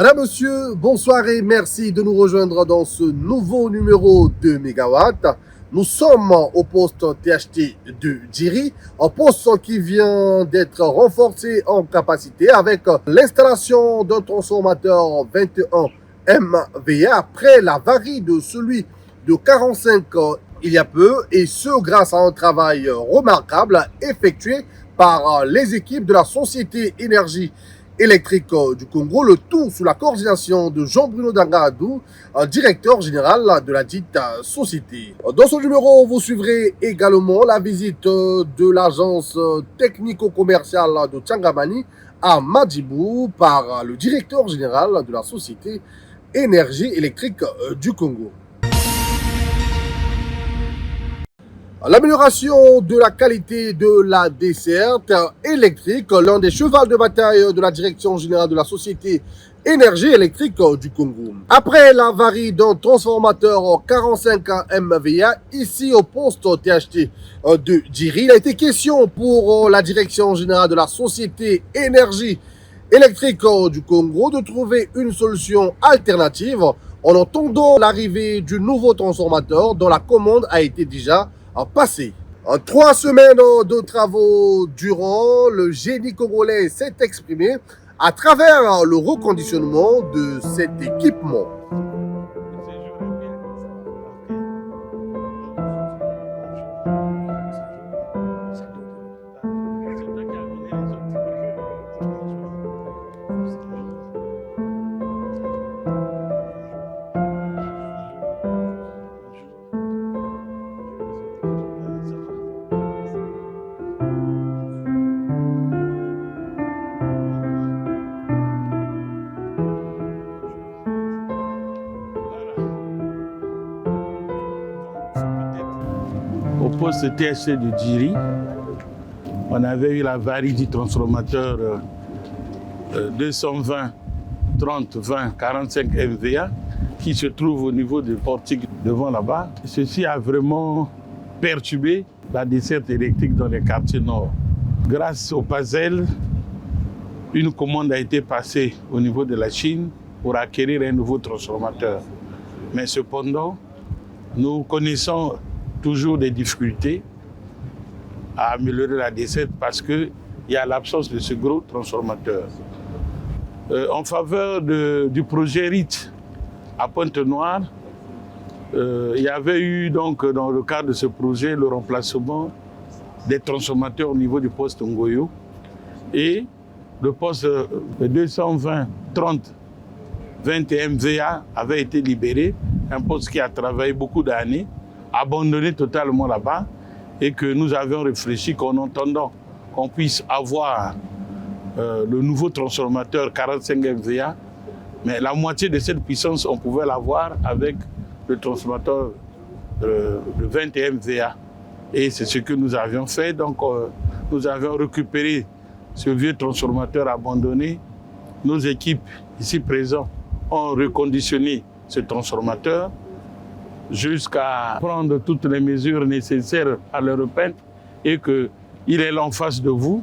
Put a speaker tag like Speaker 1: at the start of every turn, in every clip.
Speaker 1: Madame, Monsieur, bonsoir et merci de nous rejoindre dans ce nouveau numéro de Megawatt. Nous sommes au poste THT de Djiri, un poste qui vient d'être renforcé en capacité avec l'installation d'un transformateur 21 MVA après l'avarie de celui de 45 il y a peu, et ce grâce à un travail remarquable effectué par les équipes de la Société Énergie électrique du Congo, le tout sous la coordination de Jean-Bruno Dangaradou, directeur général de la dite société. Dans ce numéro, vous suivrez également la visite de l'agence technico-commerciale de Tchangamani à Madjibou par le directeur général de la Société Énergie électrique du Congo. L'amélioration de la qualité de la desserte électrique, l'un des chevals de bataille de la direction générale de la Société Énergie électrique du Congo. Après l'avarie d'un transformateur 45 MVA ici au poste THT de Djiri, il a été question pour la direction générale de la Société Énergie électrique du Congo de trouver une solution alternative en attendant l'arrivée du nouveau transformateur dont la commande a été déjà passé. En 3 semaines de travaux durant, le génie congolais s'est exprimé à travers le reconditionnement de cet équipement.
Speaker 2: Au poste THT de Djiri, on avait eu l'avarie du transformateur 220 30 20 45 MVA qui se trouve au niveau du portique devant là-bas. Ceci a vraiment perturbé la desserte électrique dans les quartiers nord. Grâce au PASEL, une commande a été passée au niveau de la Chine pour acquérir un nouveau transformateur. Mais cependant, nous connaissons toujours des difficultés à améliorer la desserte parce qu'il y a l'absence de ce gros transformateur. En faveur du projet RIT à Pointe-Noire, il y avait eu donc dans le cadre de ce projet le remplacement des transformateurs au niveau du poste Ngoyo et le poste 220 30 21 MVA avait été libéré, un poste qui a travaillé beaucoup d'années, abandonné totalement là-bas, et que nous avions réfléchi qu'en entendant qu'on puisse avoir le nouveau transformateur 45 MVA, mais la moitié de cette puissance, on pouvait l'avoir avec le transformateur de 21 MVA. Et c'est ce que nous avions fait. Donc, nous avions récupéré ce vieux transformateur abandonné. Nos équipes ici présentes ont reconditionné ce transformateur jusqu'à prendre toutes les mesures nécessaires à le repeindre et qu'il est là en face de vous.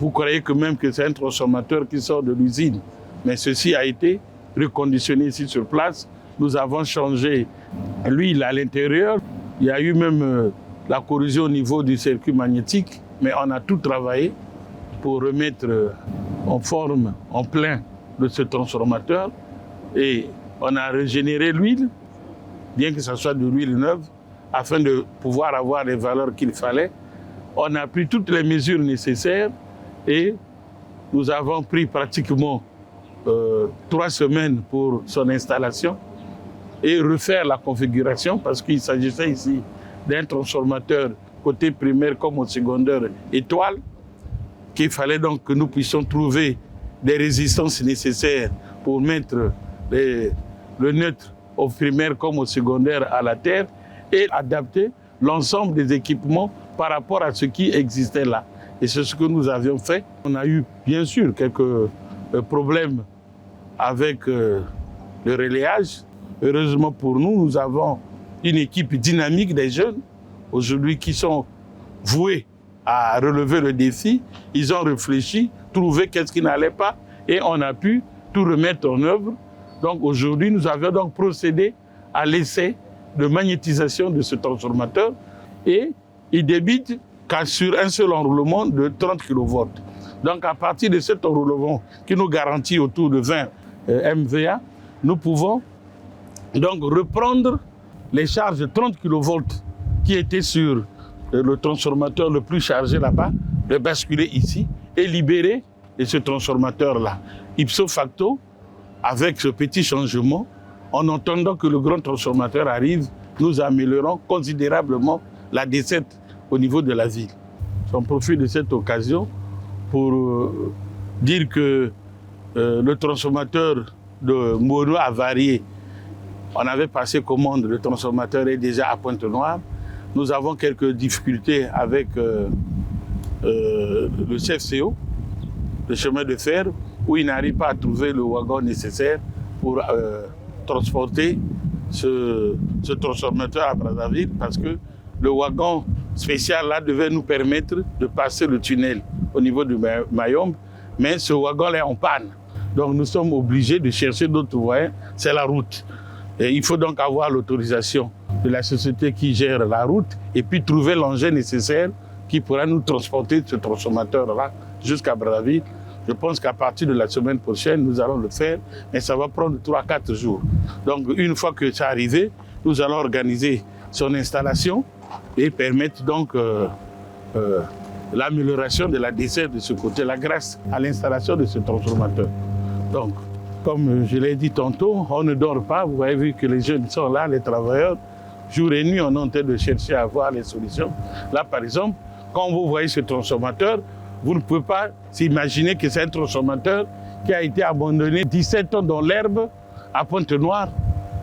Speaker 2: Vous croyez que même que c'est un transformateur qui sort de l'usine. Mais ceci a été reconditionné ici sur place. Nous avons changé l'huile à l'intérieur. Il y a eu même la corrosion au niveau du circuit magnétique. Mais on a tout travaillé pour remettre en forme, en plein de ce transformateur. Et on a régénéré l'huile, bien que ce soit de l'huile neuve, afin de pouvoir avoir les valeurs qu'il fallait. On a pris toutes les mesures nécessaires et nous avons pris pratiquement 3 semaines pour son installation et refaire la configuration parce qu'il s'agissait ici d'un transformateur côté primaire comme au secondaire étoile, qu'il fallait donc que nous puissions trouver des résistances nécessaires pour mettre le neutre au primaire comme au secondaire à la terre et adapter l'ensemble des équipements par rapport à ce qui existait là. Et c'est ce que nous avions fait. On a eu bien sûr quelques problèmes avec le relayage. Heureusement pour nous, nous avons une équipe dynamique des jeunes aujourd'hui qui sont voués à relever le défi. Ils ont réfléchi, trouvé qu'est-ce qui n'allait pas et on a pu tout remettre en œuvre. Donc aujourd'hui, nous avions donc procédé à l'essai de magnétisation de ce transformateur et il débite qu'à sur un seul enroulement de 30 kV. Donc à partir de cet enroulement qui nous garantit autour de 20 MVA, nous pouvons donc reprendre les charges de 30 kV qui étaient sur le transformateur le plus chargé là-bas, le basculer ici et libérer ce transformateur-là. Ipso facto, avec ce petit changement, en attendant que le grand transformateur arrive, nous améliorons considérablement la desserte au niveau de la ville. J'en profite de cette occasion pour dire que le transformateur de Mono a varié. On avait passé commande, le transformateur est déjà à Pointe-Noire. Nous avons quelques difficultés avec le CFCO, le chemin de fer, où il n'arrive pas à trouver le wagon nécessaire pour transporter ce transformateur à Brazzaville, parce que le wagon spécial là devait nous permettre de passer le tunnel au niveau de Mayombe, mais ce wagon-là est en panne. Donc nous sommes obligés de chercher d'autres moyens, c'est la route. Et il faut donc avoir l'autorisation de la société qui gère la route et puis trouver l'engin nécessaire qui pourra nous transporter ce transformateur-là jusqu'à Brazzaville. Je pense qu'à partir de la semaine prochaine, nous allons le faire, mais ça va prendre 3-4 jours. Donc une fois que c'est arrivé, nous allons organiser son installation et permettre donc l'amélioration de la desserte de ce côté-là grâce à l'installation de ce transformateur. Donc, comme je l'ai dit tantôt, on ne dort pas. Vous avez vu que les jeunes sont là, les travailleurs. Jour et nuit, on est en train de chercher à voir les solutions. Là, par exemple, quand vous voyez ce transformateur, vous ne pouvez pas s'imaginer que c'est un transformateur qui a été abandonné 17 ans dans l'herbe à Pointe-Noire.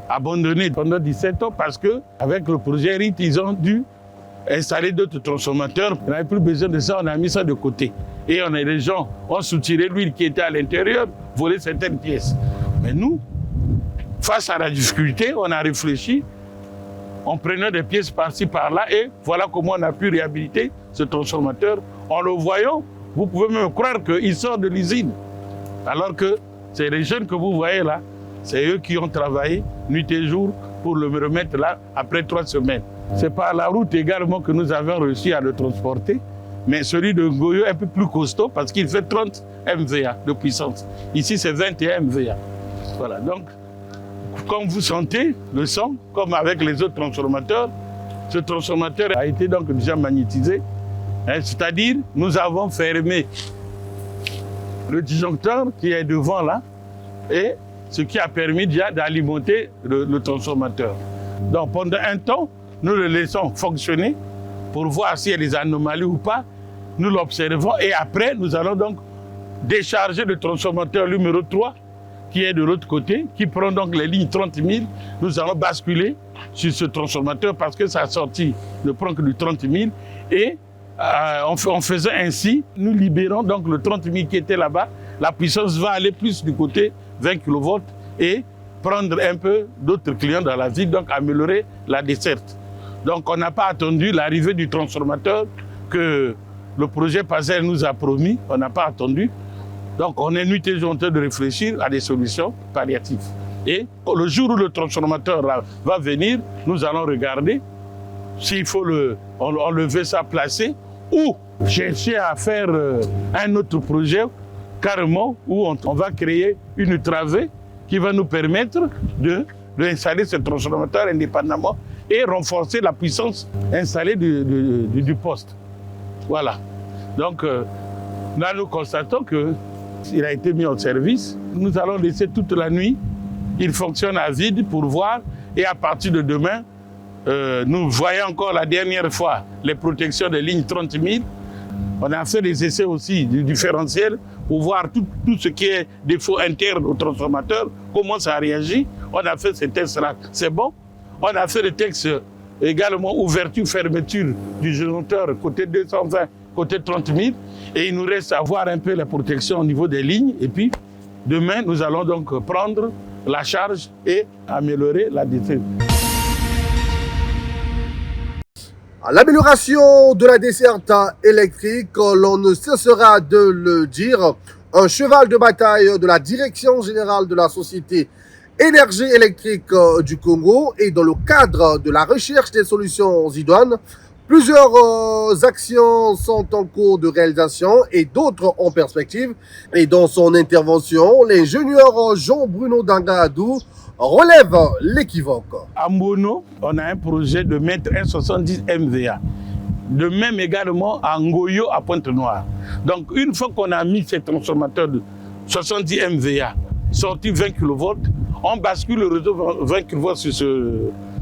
Speaker 2: Abandonné pendant 17 ans parce qu'avec le projet RIT, ils ont dû installer d'autres transformateurs. On n'avait plus besoin de ça, on a mis ça de côté. Et les gens ont soutiré l'huile qui était à l'intérieur, volé certaines pièces. Mais nous, face à la difficulté, on a réfléchi, en prenant des pièces par-ci, par-là, et voilà comment on a pu réhabiliter ce transformateur. En le voyant, vous pouvez même croire qu'il sort de l'usine. Alors que c'est les jeunes que vous voyez là, c'est eux qui ont travaillé nuit et jour pour le remettre là après 3 semaines. C'est par la route également que nous avons réussi à le transporter, mais celui de Ngoyo est un peu plus costaud parce qu'il fait 30 MVA de puissance. Ici, c'est 21 MVA. Voilà, donc, comme vous sentez le son, comme avec les autres transformateurs, ce transformateur a été donc déjà magnétisé. C'est-à-dire, nous avons fermé le disjoncteur qui est devant là, et ce qui a permis déjà d'alimenter le transformateur. Donc pendant un temps, nous le laissons fonctionner pour voir s'il y a des anomalies ou pas. Nous l'observons et après, nous allons donc décharger le transformateur numéro 3 qui est de l'autre côté, qui prend donc les lignes 30 000. Nous allons basculer sur ce transformateur parce que sa sortie ne prend que du 30 000. Et en faisant ainsi, nous libérons donc le 30 000 qui était là-bas. La puissance va aller plus du côté 20 kV et prendre un peu d'autres clients dans la ville, donc améliorer la desserte. Donc on n'a pas attendu l'arrivée du transformateur que le projet PASEL nous a promis, on n'a pas attendu. Donc on est nuit et jour en train de réfléchir à des solutions palliatives. Et le jour où le transformateur va venir, nous allons regarder s'il faut enlever ça, placer, ou chercher à faire un autre projet carrément où on va créer une travée qui va nous permettre d'installer ce transformateur indépendamment et renforcer la puissance installée du poste. Voilà. Donc là, nous constatons qu'il a été mis en service. Nous allons laisser toute la nuit. Il fonctionne à vide pour voir. Et à partir de demain, nous voyons encore la dernière fois les protections des lignes 30 000. On a fait des essais aussi du différentiel pour voir tout ce qui est défaut interne au transformateur, comment ça réagit. On a fait ces tests-là, c'est bon. On a fait des tests également ouverture, fermeture du générateur côté 220, côté 30 000. Et il nous reste à voir un peu la protection au niveau des lignes. Et puis, demain, nous allons donc prendre la charge et améliorer la desserte.
Speaker 1: L'amélioration de la desserte électrique, l'on ne cessera de le dire. un cheval de bataille de la direction générale de la société Énergie électrique du Congo, et dans le cadre de la recherche des solutions idoines, plusieurs actions sont en cours de réalisation et d'autres en perspective. Et dans son intervention, l'ingénieur Jean-Bruno Dangadou relève l'équivoque.
Speaker 2: À Mbono, on a un projet de mettre un 70 MVA. De même également à Ngoyo, à Pointe-Noire. Donc une fois qu'on a mis ces transformateurs de 70 MVA, sortis 20 kV, on bascule le réseau 20 kV sur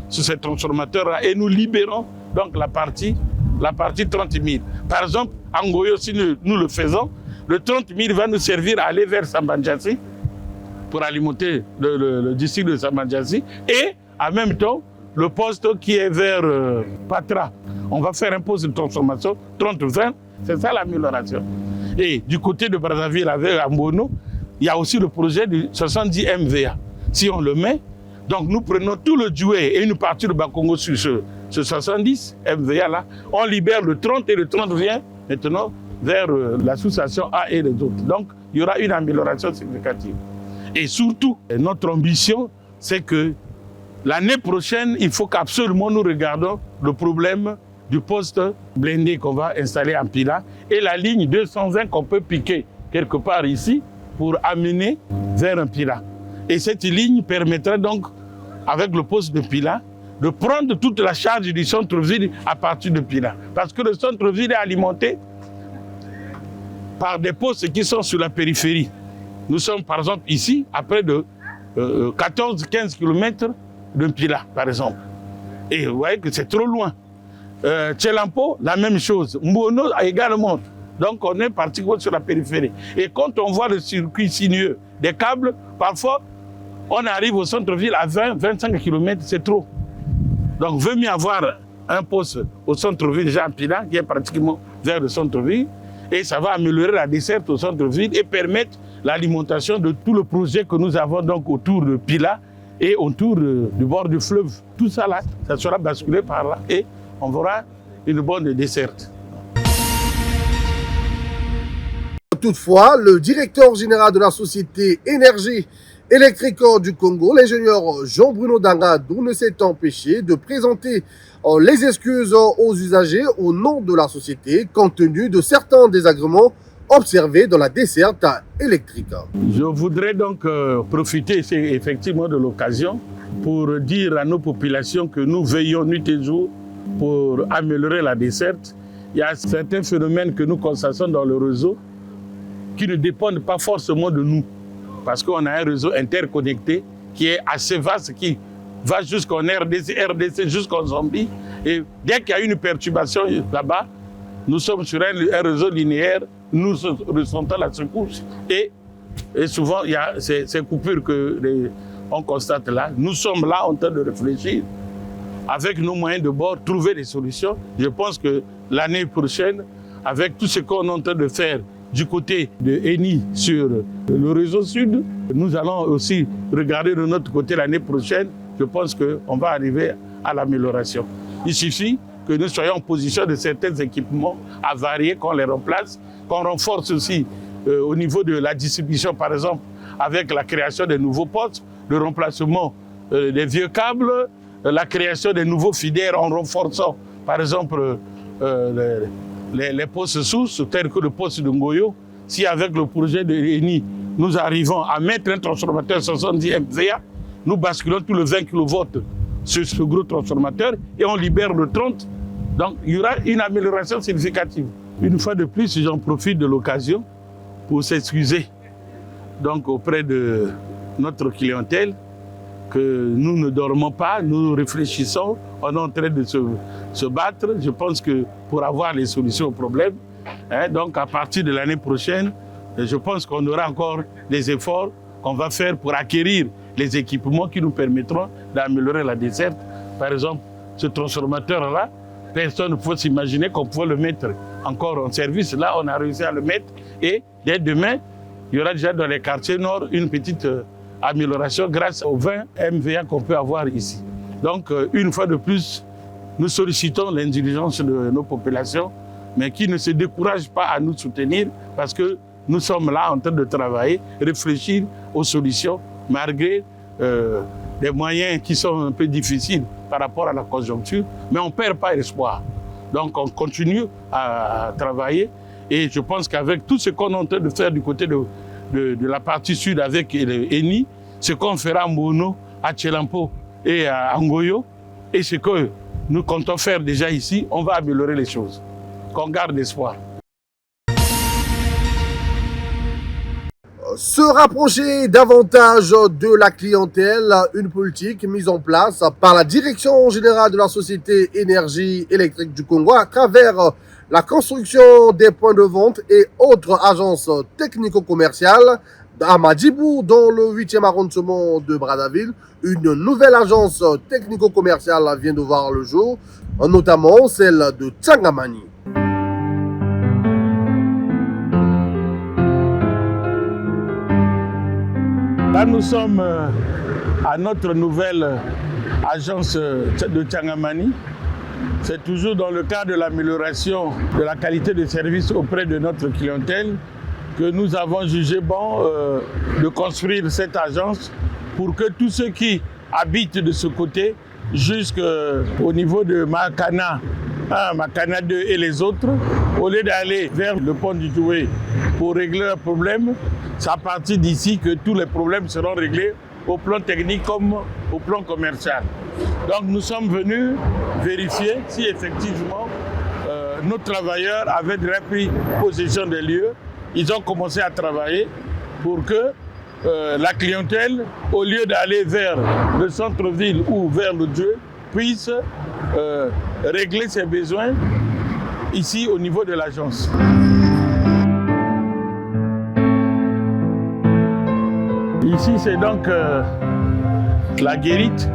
Speaker 2: ces transformateurs-là et nous libérons donc la partie 30 000. Par exemple, à Ngoyo, si nous le faisons, le 30 000 va nous servir à aller vers Sambandjassi pour alimenter le district de Sambandjassi, et en même temps, le poste qui est vers Patra. On va faire un poste de transformation 30-20, c'est ça l'amélioration. Et du côté de Brazzaville avec Ambono, il y a aussi le projet de 70 MVA. Si on le met, donc nous prenons tout le Djoué et une partie de Bakongo sur ce 70 MVA là, on libère le 30 et le 30 vient maintenant vers l'association A et les autres. Donc il y aura une amélioration significative. Et surtout, notre ambition, c'est que l'année prochaine, il faut qu'absolument nous regardions le problème du poste blindé qu'on va installer en Pila et la ligne 220 qu'on peut piquer quelque part ici pour amener vers un Pila. Et cette ligne permettrait donc, avec le poste de Pila, de prendre toute la charge du centre-ville à partir de Pila. Parce que le centre-ville est alimenté par des postes qui sont sur la périphérie. Nous sommes par exemple ici, à près de 14-15 km de Pila, par exemple. Et vous voyez que c'est trop loin. Tchelampo, la même chose. Mbono également. Donc on est particulièrement sur la périphérie. Et quand on voit le circuit sinueux des câbles, parfois on arrive au centre-ville à 20-25 km, c'est trop. Donc il vaut mieux avoir un poste au centre-ville, déjà à Pila, qui est pratiquement vers le centre-ville, et ça va améliorer la desserte au centre-ville et permettre l'alimentation de tout le projet que nous avons donc autour de Pila et autour du bord du fleuve. Tout ça là, ça sera basculé par là et on aura une bonne desserte.
Speaker 1: Toutefois, le directeur général de la société Énergie électrique du Congo, l'ingénieur Jean-Bruno Dangadou, ne s'est empêché de présenter les excuses aux usagers au nom de la société, compte tenu de certains désagréments observés dans la desserte électrique.
Speaker 2: Je voudrais donc profiter effectivement de l'occasion pour dire à nos populations que nous veillons nuit et jour pour améliorer la desserte. Il y a certains phénomènes que nous constatons dans le réseau qui ne dépendent pas forcément de nous, parce qu'on a un réseau interconnecté qui est assez vaste, qui va jusqu'en RDC jusqu'en Zambie. Et dès qu'il y a une perturbation là-bas, nous sommes sur un réseau linéaire, nous ressentons la secousse. Et souvent, il y a ces coupures qu'on constate là. Nous sommes là en train de réfléchir, avec nos moyens de bord, trouver des solutions. Je pense que l'année prochaine, avec tout ce qu'on est en train de faire du côté de Eni sur le réseau sud, nous allons aussi regarder de notre côté l'année prochaine. Je pense qu'on va arriver à l'amélioration. Il suffit que nous soyons en position de certains équipements à varier, qu'on les remplace, qu'on renforce aussi au niveau de la distribution, par exemple, avec la création de nouveaux postes, le remplacement des vieux câbles, la création de nouveaux fidèles en renforçant, par exemple, les postes sources, tels que le poste de Ngoyo. Si avec le projet de Eni, nous arrivons à mettre un transformateur 70 MVA, nous basculons tout le 20 kV sur ce gros transformateur et on libère le 30. Donc il y aura une amélioration significative. Une fois de plus, j'en profite de l'occasion pour s'excuser donc auprès de notre clientèle que nous ne dormons pas, nous réfléchissons, on est en train de se battre. Je pense que pour avoir les solutions aux problèmes, donc à partir de l'année prochaine, je pense qu'on aura encore des efforts qu'on va faire pour acquérir les équipements qui nous permettront d'améliorer la desserte. Par exemple, ce transformateur-là, personne ne peut s'imaginer qu'on pouvait le mettre encore en service. Là, on a réussi à le mettre et dès demain, il y aura déjà dans les quartiers nord une petite amélioration grâce aux 20 MVA qu'on peut avoir ici. Donc, une fois de plus, nous sollicitons l'intelligence de nos populations, mais qui ne se découragent pas à nous soutenir parce que nous sommes là en train de travailler, réfléchir aux solutions, malgré des moyens qui sont un peu difficiles par rapport à la conjoncture, mais on ne perd pas espoir. Donc on continue à travailler et je pense qu'avec tout ce qu'on est en train de faire du côté de la partie sud avec Eni, ce qu'on fera à Mono, à Tchelampo et à Angoyo, et ce que nous comptons faire déjà ici, on va améliorer les choses. Qu'on garde espoir.
Speaker 1: Se rapprocher davantage de la clientèle, une politique mise en place par la Direction générale de la Société Énergie électrique du Congo à travers la construction des points de vente et autres agences technico-commerciales à Madjibou, dans le 8e arrondissement de Brazzaville. Une nouvelle agence technico-commerciale vient de voir le jour, notamment celle de Tsangamani.
Speaker 2: Là, nous sommes à notre nouvelle agence de Tsangamani. C'est toujours dans le cadre de l'amélioration de la qualité de service auprès de notre clientèle que nous avons jugé bon de construire cette agence pour que tous ceux qui habitent de ce côté jusqu'au niveau de Makana 1, Makana 2 et les autres, au lieu d'aller vers le pont du Toué pour régler leurs problèmes, c'est à partir d'ici que tous les problèmes seront réglés au plan technique comme au plan commercial. Donc nous sommes venus vérifier si effectivement nos travailleurs avaient déjà pris possession des lieux. Ils ont commencé à travailler pour que la clientèle, au lieu d'aller vers le centre-ville ou vers le Dieu, puisse régler ses besoins ici au niveau de l'agence. Ici, c'est donc la guérite.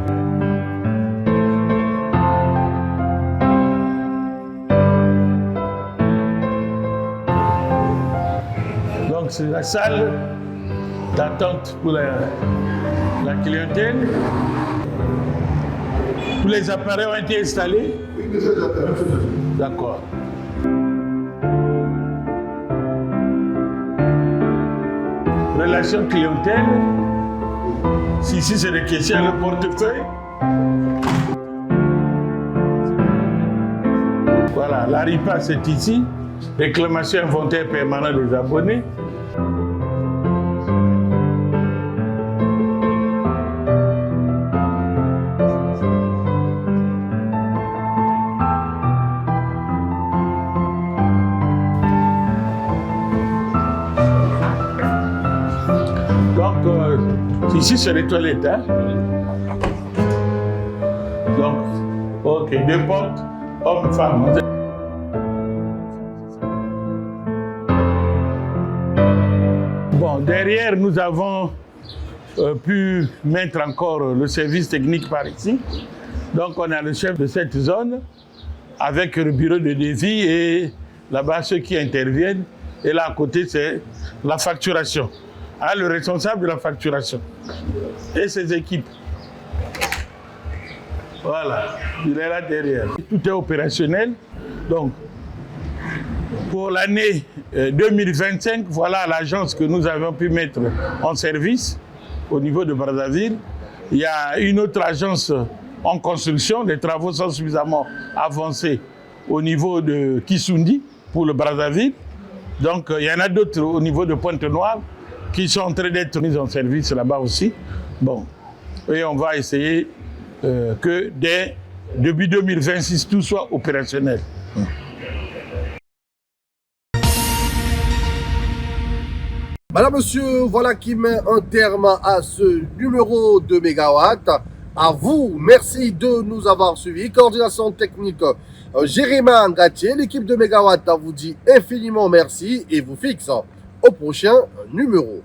Speaker 2: Donc, c'est la salle d'attente pour la clientèle. Tous les appareils ont été installés? Oui, d'accord. Relation clientèle. Si c'est des questions à le portefeuille. Voilà, la RIPA c'est ici. Réclamation inventaire permanent des abonnés. Ici, c'est les toilettes. Hein? Donc, ok, deux portes, homme-femme. Bon, derrière, nous avons pu mettre encore le service technique par ici. Donc, on a le chef de cette zone avec le bureau de devis et là-bas, ceux qui interviennent. Et là, à côté, c'est la facturation. Ah, le responsable de la facturation et ses équipes. Voilà, il est là derrière. Tout est opérationnel. Donc, pour l'année 2025, voilà l'agence que nous avons pu mettre en service au niveau de Brazzaville. Il y a une autre agence en construction. Les travaux sont suffisamment avancés au niveau de Kisundi pour le Brazzaville. Donc, il y en a d'autres au niveau de Pointe-Noire qui sont en train d'être mis en service là-bas aussi. Bon, et on va essayer que dès début 2026, tout soit opérationnel.
Speaker 1: Madame, monsieur, voilà qui met un terme à ce numéro de Mégawatt. À vous, merci de nous avoir suivis. Coordination technique, Jérémy Ngatier. L'équipe de Mégawatt vous dit infiniment merci et vous fixe au prochain numéro.